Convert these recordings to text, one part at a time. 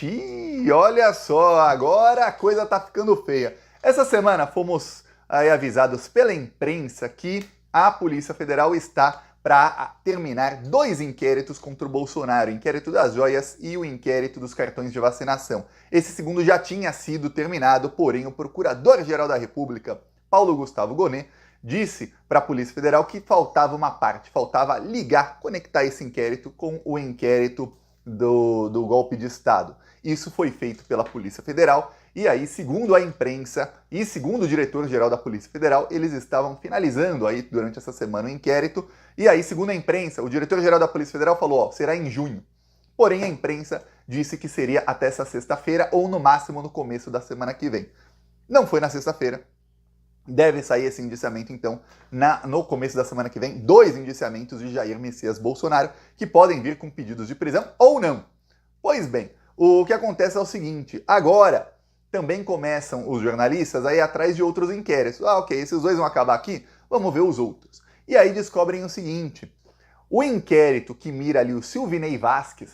Ixi, olha só, agora a coisa tá ficando feia. Essa semana fomos aí avisados pela imprensa que a Polícia Federal está para terminar dois inquéritos contra o Bolsonaro, o inquérito das joias e o inquérito dos cartões de vacinação. Esse segundo já tinha sido terminado, porém o Procurador-Geral da República, Paulo Gustavo Gonet, disse para a Polícia Federal que faltava uma parte, faltava ligar, conectar esse inquérito com o inquérito do golpe de Estado. Isso foi feito pela Polícia Federal e aí, segundo a imprensa e segundo o diretor-geral da Polícia Federal, eles estavam finalizando aí durante essa semana o inquérito e aí, segundo a imprensa, o diretor-geral da Polícia Federal falou, ó, será em junho. Porém, a imprensa disse que seria até essa sexta-feira ou no máximo no começo da semana que vem. Não foi na sexta-feira. Deve sair esse indiciamento, então, no começo da semana que vem, 2 indiciamentos de Jair Messias Bolsonaro, que podem vir com pedidos de prisão ou não. Pois bem, o que acontece é o seguinte, agora também começam os jornalistas a ir atrás de outros inquéritos. Ah, ok, esses dois vão acabar aqui, vamos ver os outros. E aí descobrem o seguinte, o inquérito que mira ali o Silvinei Vasquez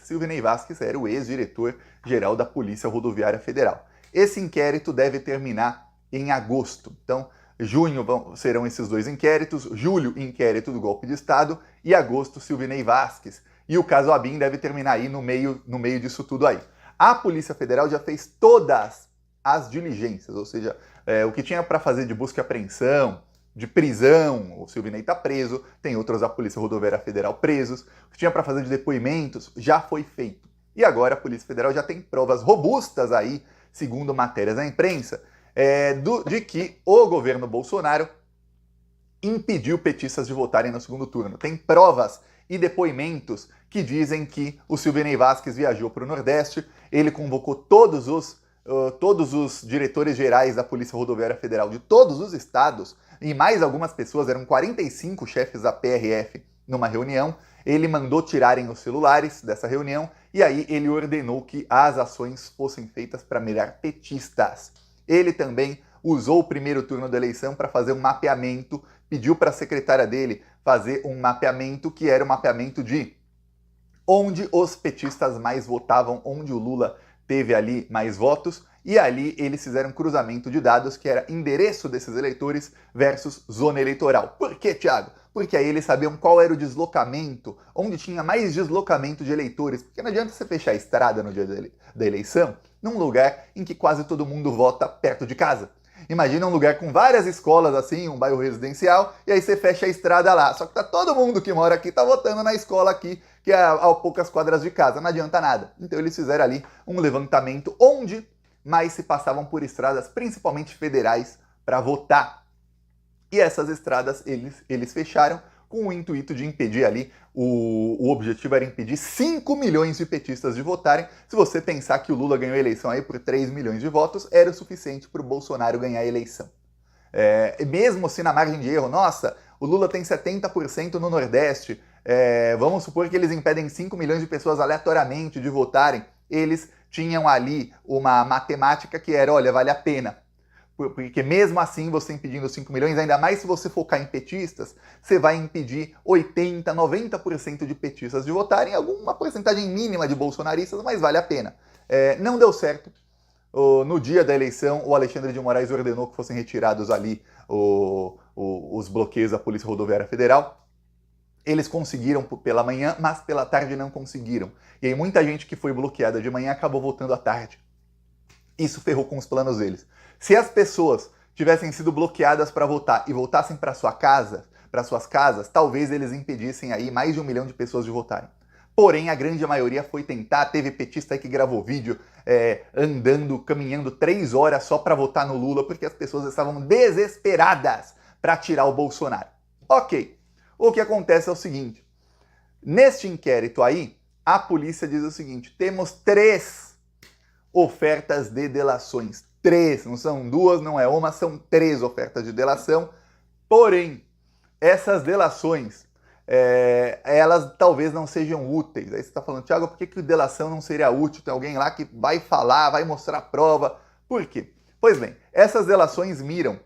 era o ex-diretor-geral da Polícia Rodoviária Federal. Esse inquérito deve terminar em agosto, então junho serão esses dois inquéritos, julho, inquérito do golpe de Estado, e agosto, Silvinei Vasquez. E o caso ABIN deve terminar aí no meio disso tudo aí. A Polícia Federal já fez todas as diligências, ou seja, o que tinha para fazer de busca e apreensão, de prisão, o Silvinei está preso, tem outros da Polícia Rodoviária Federal presos, o que tinha para fazer de depoimentos já foi feito. E agora a Polícia Federal já tem provas robustas aí, segundo matérias da imprensa, de que o governo Bolsonaro impediu petistas de votarem no segundo turno. Tem provas e depoimentos que dizem que o Silvinei Vasquez viajou para o Nordeste, ele convocou todos os diretores gerais da Polícia Rodoviária Federal de todos os estados e mais algumas pessoas, eram 45 chefes da PRF numa reunião, ele mandou tirarem os celulares dessa reunião e aí ele ordenou que as ações fossem feitas para mirar petistas. Ele também usou o primeiro turno da eleição para fazer um mapeamento, pediu para a secretária dele fazer um mapeamento que era o mapeamento de onde os petistas mais votavam, onde o Lula teve ali mais votos, e ali eles fizeram um cruzamento de dados que era endereço desses eleitores versus zona eleitoral. Por quê, Thiago? Porque aí eles sabiam qual era o deslocamento, onde tinha mais deslocamento de eleitores, porque não adianta você fechar a estrada no dia da eleição num lugar em que quase todo mundo vota perto de casa. Imagina um lugar com várias escolas assim, um bairro residencial, e aí você fecha a estrada lá. Só que tá todo mundo que mora aqui tá votando na escola aqui, que é a poucas quadras de casa. Não adianta nada. Então eles fizeram ali um levantamento onde mais se passavam por estradas, principalmente federais, para votar. E essas estradas eles fecharam com o intuito de impedir ali, o objetivo era impedir 5 milhões de petistas de votarem. Se você pensar que o Lula ganhou a eleição aí por 3 milhões de votos, era o suficiente para o Bolsonaro ganhar a eleição. Mesmo se na margem de erro, nossa, o Lula tem 70% no Nordeste, vamos supor que eles impedem 5 milhões de pessoas aleatoriamente de votarem, eles tinham ali uma matemática que era, olha, vale a pena. Porque mesmo assim, você impedindo 5 milhões, ainda mais se você focar em petistas, você vai impedir 80%, 90% de petistas de votarem, alguma porcentagem mínima de bolsonaristas, mas vale a pena. Não deu certo. No dia da eleição, o Alexandre de Moraes ordenou que fossem retirados ali os bloqueios da Polícia Rodoviária Federal. Eles conseguiram pela manhã, mas pela tarde não conseguiram. E aí muita gente que foi bloqueada de manhã acabou votando à tarde. Isso ferrou com os planos deles. Se as pessoas tivessem sido bloqueadas para votar e voltassem para suas casas, talvez eles impedissem aí mais de 1 milhão de pessoas de votarem. Porém, a grande maioria foi tentar, teve petista aí que gravou vídeo caminhando 3 horas só para votar no Lula, porque as pessoas estavam desesperadas para tirar o Bolsonaro. Ok, o que acontece é o seguinte, neste inquérito aí, a polícia diz o seguinte, temos 3 ofertas de delações. 3, não são 2, não é uma, são 3 ofertas de delação. Porém, essas delações, elas talvez não sejam úteis. Aí você está falando, Thiago, por que delação não seria útil? Tem alguém lá que vai falar, vai mostrar prova. Por quê? Pois bem, essas delações miram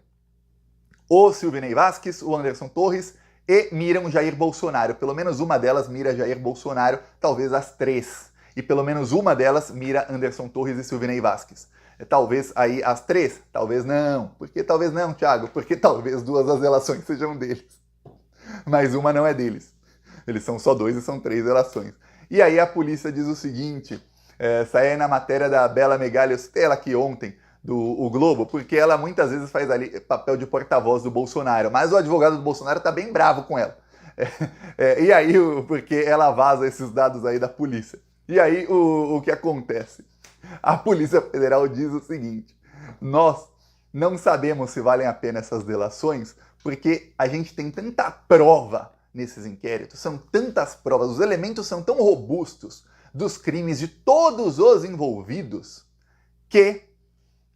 o Silvinei Vasquez, o Anderson Torres e miram Jair Bolsonaro. Pelo menos uma delas mira Jair Bolsonaro, talvez as 3. e pelo menos uma delas mira Anderson Torres e Silvinei Vasquez. Talvez aí as 3, talvez não. Por que talvez não, Thiago? Porque talvez 2 das delações sejam deles. Mas uma não é deles. Eles são só 2 e são 3 delações. E aí a polícia diz o seguinte, saiu aí na matéria da Bela Megali, eu citei ela aqui ontem, do Globo, porque ela muitas vezes faz ali papel de porta-voz do Bolsonaro, mas o advogado do Bolsonaro tá bem bravo com ela. E aí, porque ela vaza esses dados aí da polícia. E aí, o que acontece? A Polícia Federal diz o seguinte, nós não sabemos se valem a pena essas delações, porque a gente tem tanta prova nesses inquéritos, são tantas provas, os elementos são tão robustos dos crimes de todos os envolvidos, que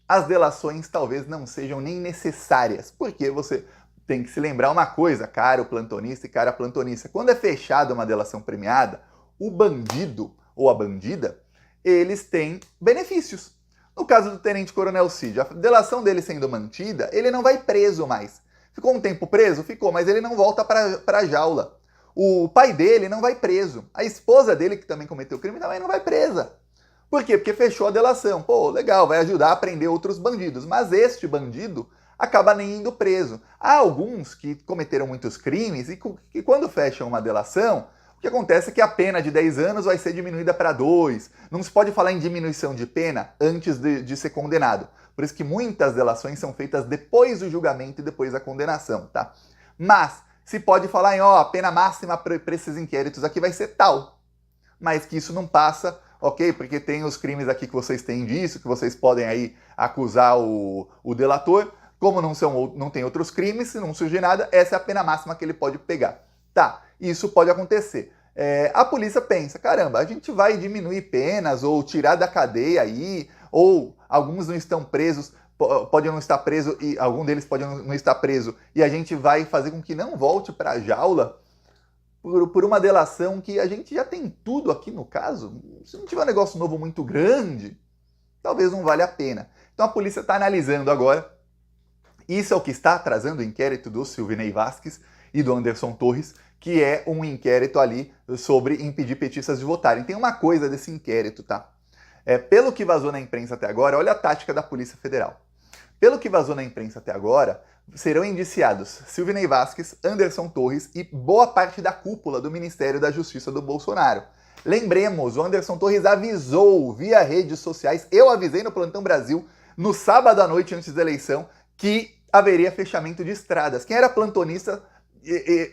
as delações talvez não sejam nem necessárias, porque você tem que se lembrar uma coisa, caro plantonista e cara plantonista, quando é fechada uma delação premiada, o bandido ou a bandida, eles têm benefícios. No caso do Tenente Coronel Cid, a delação dele sendo mantida, ele não vai preso mais. Ficou um tempo preso? Ficou, mas ele não volta para a jaula. O pai dele não vai preso. A esposa dele, que também cometeu crime, também não vai presa. Por quê? Porque fechou a delação. Pô, legal, vai ajudar a prender outros bandidos. Mas este bandido acaba nem indo preso. Há alguns que cometeram muitos crimes e que quando fecham uma delação, o que acontece é que a pena de 10 anos vai ser diminuída para 2. Não se pode falar em diminuição de pena antes de ser condenado. Por isso que muitas delações são feitas depois do julgamento e depois da condenação, tá? Mas se pode falar em, a pena máxima para esses inquéritos aqui vai ser tal. Mas que isso não passa, ok? Porque tem os crimes aqui que vocês têm disso, que vocês podem aí acusar o delator. Como não tem outros crimes, se não surgir nada, essa é a pena máxima que ele pode pegar. Tá, isso pode acontecer. A polícia pensa, caramba, a gente vai diminuir penas ou tirar da cadeia aí, ou alguns não estão presos, podem não estar preso e algum deles pode não estar preso e a gente vai fazer com que não volte para a jaula por uma delação que a gente já tem tudo aqui no caso. Se não tiver um negócio novo muito grande, talvez não valha a pena. Então a polícia está analisando agora. Isso é o que está atrasando o inquérito do Silvinei Vasquez e do Anderson Torres, que é um inquérito ali sobre impedir petistas de votarem. Tem uma coisa desse inquérito, tá? Pelo que vazou na imprensa até agora, olha a tática da Polícia Federal. Pelo que vazou na imprensa até agora, serão indiciados Silvinei Vasquez, Anderson Torres e boa parte da cúpula do Ministério da Justiça do Bolsonaro. Lembremos, o Anderson Torres avisou via redes sociais, eu avisei no Plantão Brasil, no sábado à noite antes da eleição, que haveria fechamento de estradas. Quem era plantonista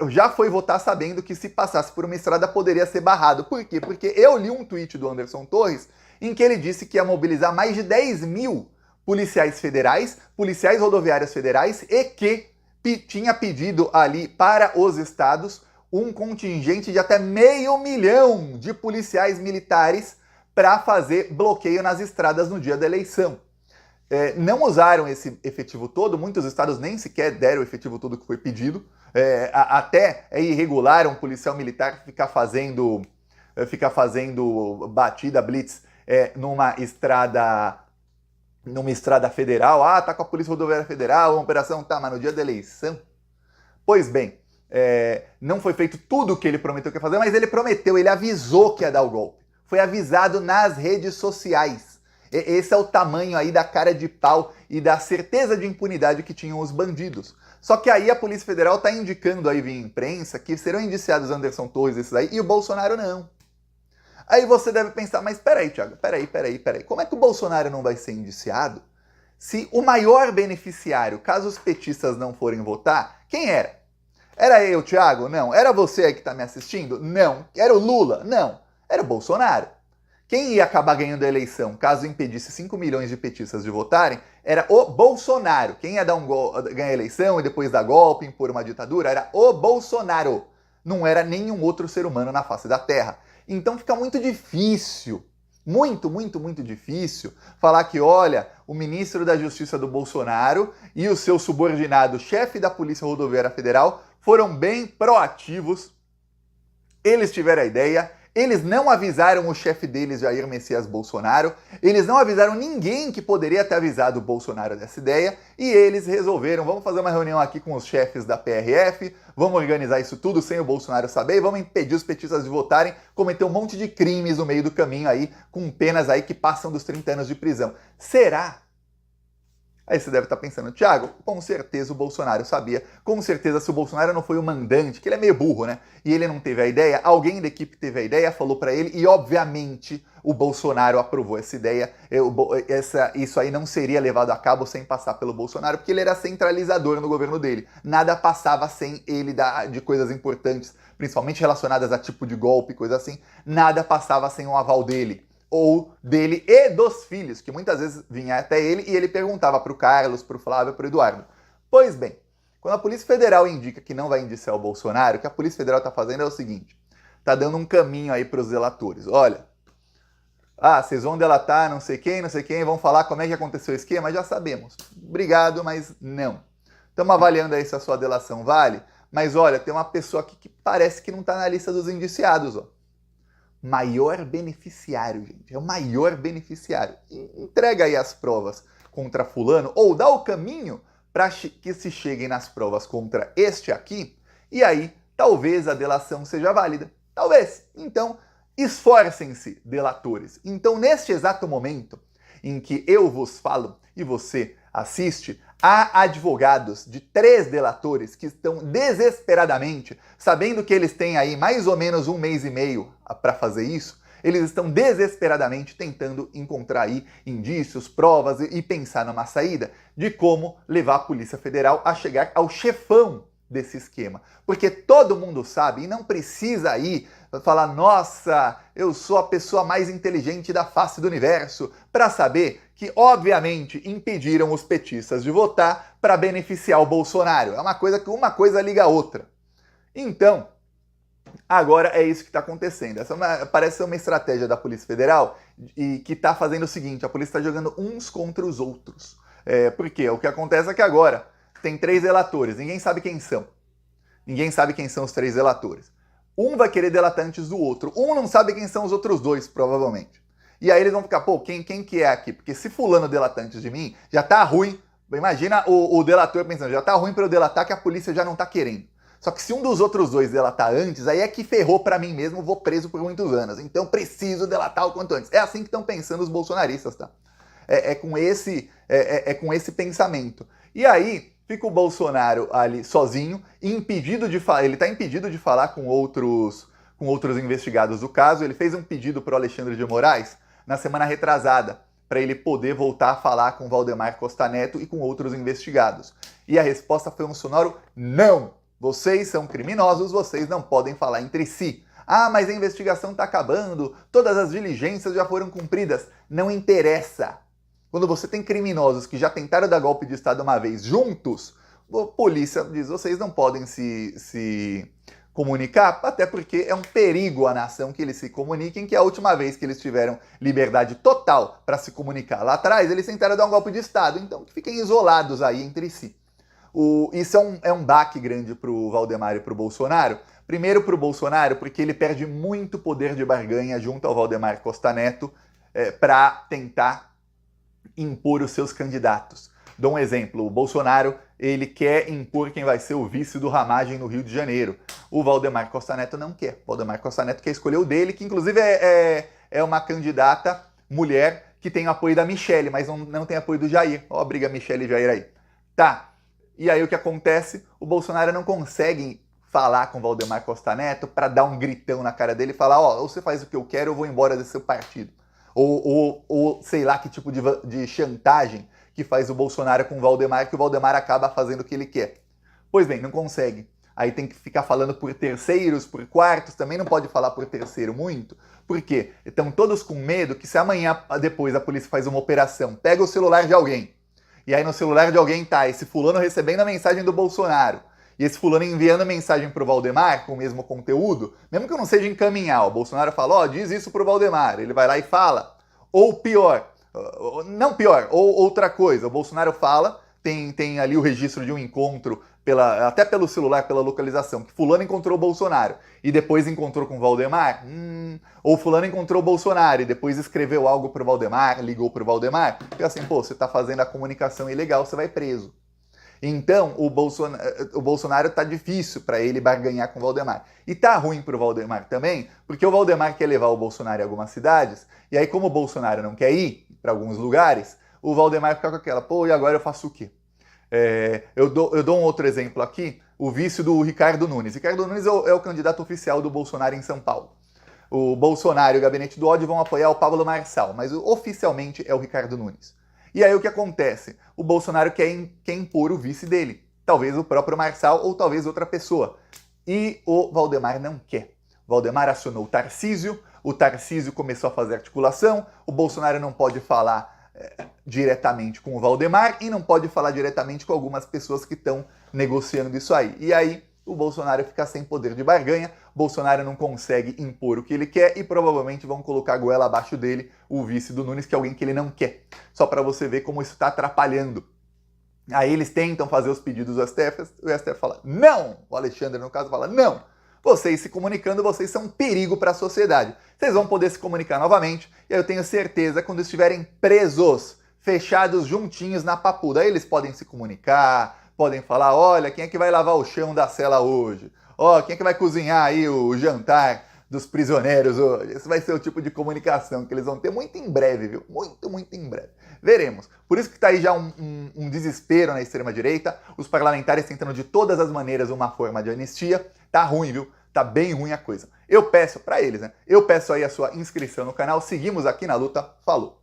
já foi votar sabendo que se passasse por uma estrada poderia ser barrado. Por quê? Porque eu li um tweet do Anderson Torres em que ele disse que ia mobilizar mais de 10 mil policiais federais, policiais rodoviários federais e que tinha pedido ali para os estados um contingente de até 500 mil de policiais militares para fazer bloqueio nas estradas no dia da eleição. Não usaram esse efetivo todo, muitos estados nem sequer deram o efetivo todo que foi pedido, até é irregular um policial militar ficar fazendo batida, blitz, numa estrada federal. Tá com a Polícia Rodoviária Federal, uma operação, tá, mas no dia da eleição? Pois bem, não foi feito tudo o que ele prometeu que ia fazer, mas ele prometeu, ele avisou que ia dar o golpe. Foi avisado nas redes sociais. Esse é o tamanho aí da cara de pau e da certeza de impunidade que tinham os bandidos. Só que aí a Polícia Federal está indicando aí via imprensa que serão indiciados Anderson Torres, esses aí, e o Bolsonaro não. Aí você deve pensar, mas peraí, Thiago, peraí. Como é que o Bolsonaro não vai ser indiciado se o maior beneficiário, caso os petistas não forem votar, quem era? Era eu, Thiago? Não. Era você aí que está me assistindo? Não. Era o Lula? Não. Era o Bolsonaro. Quem ia acabar ganhando a eleição, caso impedisse 5 milhões de petistas de votarem, era o Bolsonaro. Quem ia ganhar a eleição e depois dar golpe, impor uma ditadura, era o Bolsonaro. Não era nenhum outro ser humano na face da Terra. Então fica muito difícil, muito difícil, falar que, olha, o ministro da Justiça do Bolsonaro e o seu subordinado, chefe da Polícia Rodoviária Federal, foram bem proativos. Eles tiveram a ideia, Eles não avisaram o chefe deles, Jair Messias Bolsonaro, eles não avisaram ninguém que poderia ter avisado o Bolsonaro dessa ideia, e eles resolveram, vamos fazer uma reunião aqui com os chefes da PRF, vamos organizar isso tudo sem o Bolsonaro saber, e vamos impedir os petistas de votarem, cometer um monte de crimes no meio do caminho aí, com penas aí que passam dos 30 anos de prisão. Será? Aí você deve estar pensando, Thiago, com certeza o Bolsonaro sabia, com certeza se o Bolsonaro não foi o mandante, que ele é meio burro, né? E ele não teve a ideia, alguém da equipe teve a ideia, falou para ele e obviamente o Bolsonaro aprovou essa ideia, isso aí não seria levado a cabo sem passar pelo Bolsonaro, porque ele era centralizador no governo dele, nada passava sem ele de coisas importantes, principalmente relacionadas a tipo de golpe, coisa assim, nada passava sem o aval dele. Ou dele e dos filhos, que muitas vezes vinha até ele e ele perguntava para o Carlos, para o Flávio, para o Eduardo. Pois bem, quando a Polícia Federal indica que não vai indiciar o Bolsonaro, o que a Polícia Federal está fazendo é o seguinte, está dando um caminho aí para os delatores. Olha, vocês vão delatar não sei quem, vão falar como é que aconteceu o esquema, já sabemos. Obrigado, mas não. Estamos avaliando aí se a sua delação vale, mas olha, tem uma pessoa aqui que parece que não está na lista dos indiciados, ó. Maior beneficiário, gente. É o maior beneficiário. Entrega aí as provas contra fulano, ou dá o caminho para que se cheguem nas provas contra este aqui, e aí talvez a delação seja válida. Talvez. Então, esforcem-se, delatores. Então, neste exato momento em que eu vos falo e você assiste, há advogados de 3 delatores que estão desesperadamente, sabendo que eles têm aí mais ou menos 1 mês e meio para fazer isso, eles estão desesperadamente tentando encontrar aí indícios, provas e pensar numa saída de como levar a Polícia Federal a chegar ao chefão desse esquema. Porque todo mundo sabe, e não precisa aí falar, nossa, eu sou a pessoa mais inteligente da face do universo, para saber que, obviamente, impediram os petistas de votar para beneficiar o Bolsonaro. É uma coisa que uma coisa liga a outra. Então, agora é isso que está acontecendo. Parece ser uma estratégia da Polícia Federal e que está fazendo o seguinte, a polícia está jogando uns contra os outros. Por quê? O que acontece é que agora tem 3 delatores, ninguém sabe quem são. Ninguém sabe quem são os 3 delatores. Um vai querer delatar antes do outro. Um não sabe quem são os outros 2, provavelmente. E aí eles vão ficar, pô, quem que é aqui? Porque se fulano delata antes de mim, já tá ruim. Imagina o delator pensando, já tá ruim para eu delatar que a polícia já não tá querendo. Só que se um dos outros 2 delatar antes, aí é que ferrou para mim mesmo, vou preso por muitos anos. Então preciso delatar o quanto antes. É assim que estão pensando os bolsonaristas, tá? É com esse pensamento. E aí fica o Bolsonaro ali sozinho, impedido de falar. Ele está impedido de falar com outros investigados do caso. Ele fez um pedido para o Alexandre de Moraes na semana retrasada, para ele poder voltar a falar com Valdemar Costa Neto e com outros investigados. E a resposta foi um sonoro não. Vocês são criminosos, vocês não podem falar entre si. Mas a investigação está acabando, todas as diligências já foram cumpridas. Não interessa. Quando você tem criminosos que já tentaram dar golpe de Estado uma vez juntos, a polícia diz, vocês não podem se comunicar, até porque é um perigo à nação que eles se comuniquem, que é a última vez que eles tiveram liberdade total para se comunicar. Lá atrás, eles tentaram dar um golpe de Estado, então fiquem isolados aí entre si. Isso é um baque grande para o Valdemar e para o Bolsonaro. Primeiro para o Bolsonaro, porque ele perde muito poder de barganha junto ao Valdemar Costa Neto para tentar impor os seus candidatos. Dou um exemplo, o Bolsonaro ele quer impor quem vai ser o vice do Ramagem no Rio de Janeiro. O Valdemar Costa Neto não quer. O Valdemar Costa Neto quer escolher o dele, que inclusive é uma candidata mulher que tem o apoio da Michelle, mas não tem apoio do Jair. Ó, briga Michelle e Jair aí. Tá, e aí o que acontece? O Bolsonaro não consegue falar com o Valdemar Costa Neto para dar um gritão na cara dele e falar, ou você faz o que eu quero, eu vou embora desse seu partido. Ou sei lá que tipo de chantagem que faz o Bolsonaro com o Valdemar, que o Valdemar acaba fazendo o que ele quer. Pois bem, não consegue. Aí tem que ficar falando por terceiros, por quartos, também não pode falar por terceiro muito. Por quê? Estão todos com medo que se amanhã depois a polícia faz uma operação, pega o celular de alguém, e aí no celular de alguém tá esse fulano recebendo a mensagem do Bolsonaro, e esse fulano enviando mensagem pro Valdemar com o mesmo conteúdo, mesmo que eu não seja encaminhar, o Bolsonaro fala, diz isso pro Valdemar, ele vai lá e fala. Ou pior, não pior, ou outra coisa, o Bolsonaro fala tem ali o registro de um encontro, até pelo celular, pela localização, que fulano encontrou o Bolsonaro e depois encontrou com o Valdemar, ou fulano encontrou o Bolsonaro e depois escreveu algo pro Valdemar, ligou pro Valdemar, fica assim, pô, você tá fazendo a comunicação ilegal, você vai preso. Então, o Bolsonaro tá difícil para ele barganhar com o Valdemar. E tá ruim pro Valdemar também, porque o Valdemar quer levar o Bolsonaro em algumas cidades, e aí como o Bolsonaro não quer ir para alguns lugares, o Valdemar fica com aquela, pô, e agora eu faço o quê? Eu dou um outro exemplo aqui, o vice do Ricardo Nunes. Ricardo Nunes é o candidato oficial do Bolsonaro em São Paulo. O Bolsonaro e o Gabinete do Ódio vão apoiar o Pablo Marçal, mas oficialmente é o Ricardo Nunes. E aí o que acontece? O Bolsonaro quer impor o vice dele. Talvez o próprio Marçal ou talvez outra pessoa. E o Valdemar não quer. O Valdemar acionou o Tarcísio começou a fazer articulação, o Bolsonaro não pode falar diretamente com o Valdemar e não pode falar diretamente com algumas pessoas que estão negociando isso aí. E aí o Bolsonaro fica sem poder de barganha, Bolsonaro não consegue impor o que ele quer e provavelmente vão colocar a goela abaixo dele o vice do Nunes, que é alguém que ele não quer. Só para você ver como isso está atrapalhando. Aí eles tentam fazer os pedidos do STF, o STF fala não! O Alexandre, no caso, fala não! Vocês se comunicando, vocês são um perigo para a sociedade. Vocês vão poder se comunicar novamente e eu tenho certeza quando estiverem presos, fechados juntinhos na papuda, aí eles podem se comunicar, podem falar, olha, quem é que vai lavar o chão da cela hoje? Ó, quem é que vai cozinhar aí o jantar dos prisioneiros hoje? Esse vai ser o tipo de comunicação que eles vão ter muito em breve, viu? Muito, muito em breve. Veremos. Por isso que está aí já um desespero na extrema-direita, os parlamentares tentando de todas as maneiras uma forma de anistia. Tá ruim, viu? Tá bem ruim a coisa. Eu peço para eles, né? Eu peço aí a sua inscrição no canal. Seguimos aqui na luta. Falou!